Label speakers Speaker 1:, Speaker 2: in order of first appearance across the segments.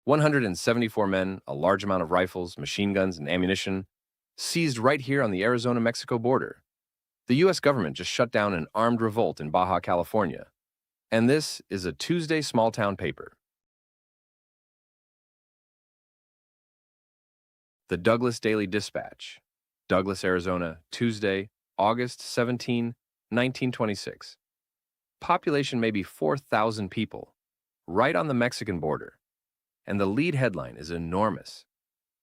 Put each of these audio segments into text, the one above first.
Speaker 1: 174 men, a large amount of rifles, machine guns, and ammunition, seized right here on the Arizona-Mexico border. The U.S. government just shut down an armed revolt in Baja California. And this is a Tuesday small-town paper. The Douglas Daily Dispatch, Douglas, Arizona, Tuesday, August 17, 1926. Population maybe 4,000 people, right on the Mexican border. And the lead headline is enormous.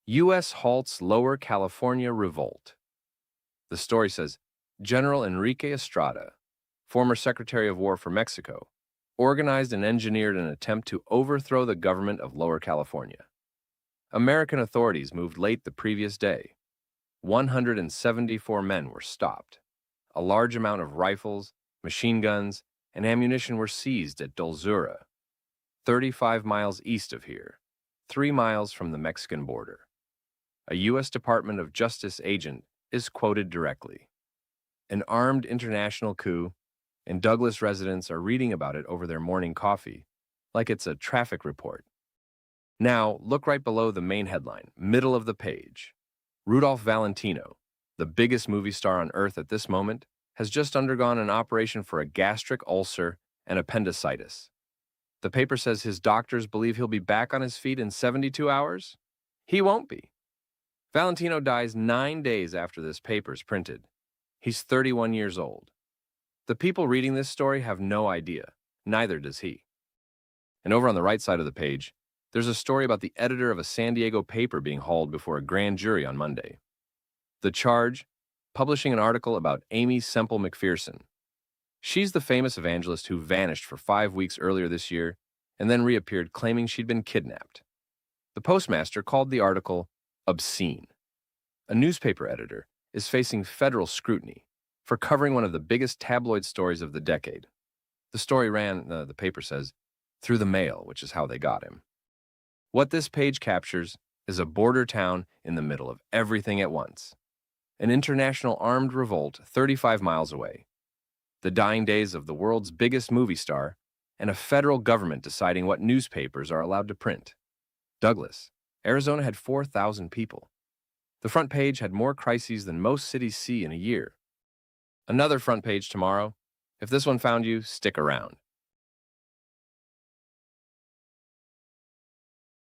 Speaker 1: U.S. halts Lower California revolt. The story says, General Enrique Estrada, former Secretary of War for Mexico, organized and engineered an attempt to overthrow the government of Lower California. American authorities moved late the previous day. 174 men were stopped. A large amount of rifles, machine guns, and ammunition were seized at Dulzura, 35 miles east of here, 3 miles from the Mexican border. A U.S. Department of Justice agent is quoted directly. An armed international coup, and Douglas residents are reading about it over their morning coffee, like it's a traffic report. Now, look right below the main headline, middle of the page. Rudolph Valentino, the biggest movie star on Earth at this moment, has just undergone an operation for a gastric ulcer and appendicitis. The paper says his doctors believe he'll be back on his feet in 72 hours? He won't be. Valentino dies 9 days after this paper's printed. He's 31 years old. The people reading this story have no idea. Neither does he. And over on the right side of the page, there's a story about the editor of a San Diego paper being hauled before a grand jury on Monday. The charge, publishing an article about Amy Semple McPherson. She's the famous evangelist who vanished for 5 weeks earlier this year and then reappeared claiming she'd been kidnapped. The postmaster called the article obscene. A newspaper editor is facing federal scrutiny for covering one of the biggest tabloid stories of the decade. The story ran, the paper says, through the mail, which is how they got him. What this page captures is a border town in the middle of everything at once. An international armed revolt 35 miles away. The dying days of the world's biggest movie star, and a federal government deciding what newspapers are allowed to print. Douglas, Arizona had 4,000 people. The front page had more crises than most cities see in a year. Another front page tomorrow. If this one found you, stick around.